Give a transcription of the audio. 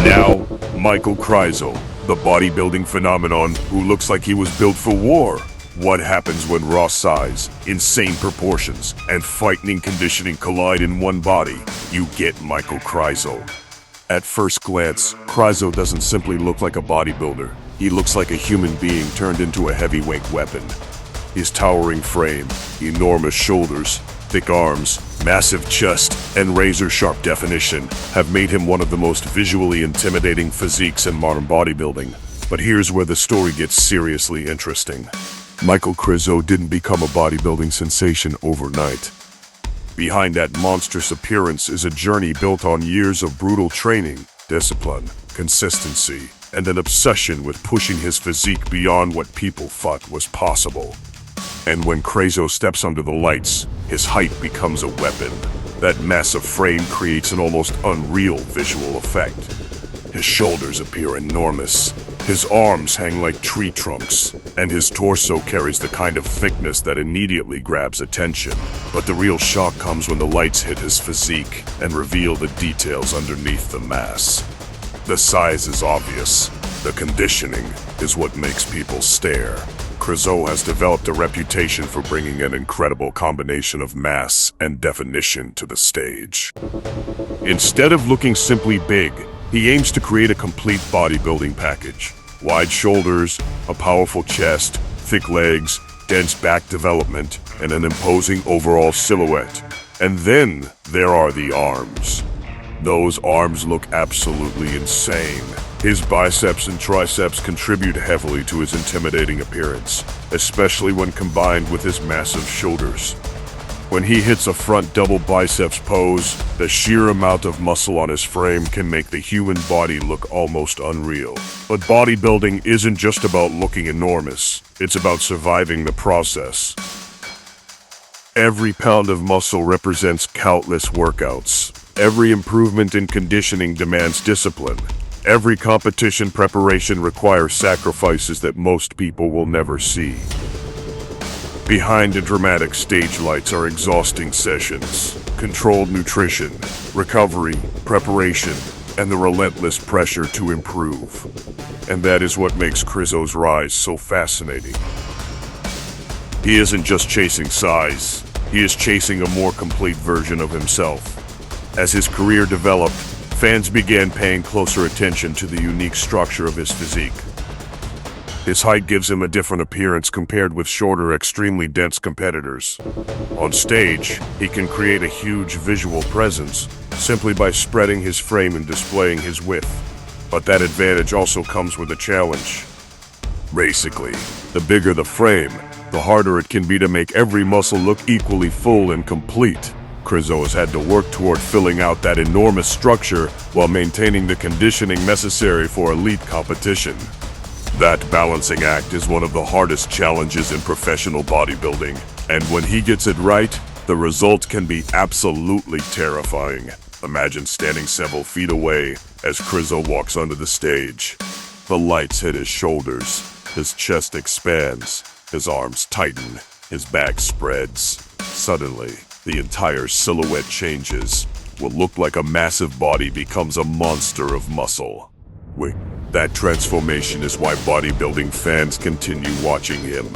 Now, Michal Krizo, the bodybuilding phenomenon who looks like he was built for war. What happens when raw size, insane proportions, and fighting conditioning collide in one body? You get Michal Krizo. At first glance, Krizo doesn't simply look like a bodybuilder. He looks like a human being turned into a heavyweight weapon. His towering frame, enormous shoulders, thick arms, massive chest, and razor-sharp definition have made him one of the most visually intimidating physiques in modern bodybuilding. But here's where the story gets seriously interesting. Michal Krizo didn't become a bodybuilding sensation overnight. Behind that monstrous appearance is a journey built on years of brutal training, discipline, consistency, and an obsession with pushing his physique beyond what people thought was possible. And when Krizo steps under the lights, his height becomes a weapon. That massive frame creates an almost unreal visual effect. His shoulders appear enormous, his arms hang like tree trunks, and his torso carries the kind of thickness that immediately grabs attention. But the real shock comes when the lights hit his physique and reveal the details underneath the mass. The size is obvious. The conditioning is what makes people stare. Krizo has developed a reputation for bringing an incredible combination of mass and definition to the stage. Instead of looking simply big, he aims to create a complete bodybuilding package. Wide shoulders, a powerful chest, thick legs, dense back development, and an imposing overall silhouette. And then there are the arms. Those arms look absolutely insane. His biceps and triceps contribute heavily to his intimidating appearance, especially when combined with his massive shoulders. When he hits a front double biceps pose, the sheer amount of muscle on his frame can make the human body look almost unreal. But bodybuilding isn't just about looking enormous, it's about surviving the process. Every pound of muscle represents countless workouts. Every improvement in conditioning demands discipline. Every competition preparation requires sacrifices that most people will never see. Behind the dramatic stage lights are exhausting sessions, controlled nutrition, recovery, preparation, and the relentless pressure to improve. And that is what makes Krizo's rise so fascinating. He isn't just chasing size, he is chasing a more complete version of himself. As his career developed, fans began paying closer attention to the unique structure of his physique. His height gives him a different appearance compared with shorter, extremely dense competitors. On stage, he can create a huge visual presence simply by spreading his frame and displaying his width. But that advantage also comes with a challenge. Basically, the bigger the frame, the harder it can be to make every muscle look equally full and complete. Krizo has had to work toward filling out that enormous structure while maintaining the conditioning necessary for elite competition. That balancing act is one of the hardest challenges in professional bodybuilding, and when he gets it right, the result can be absolutely terrifying. Imagine standing several feet away as Krizo walks onto the stage. The lights hit his shoulders, his chest expands, his arms tighten, his back spreads. Suddenly, the entire silhouette changes. What looked like a massive body becomes a monster of muscle. Wait, that transformation is why bodybuilding fans continue watching him.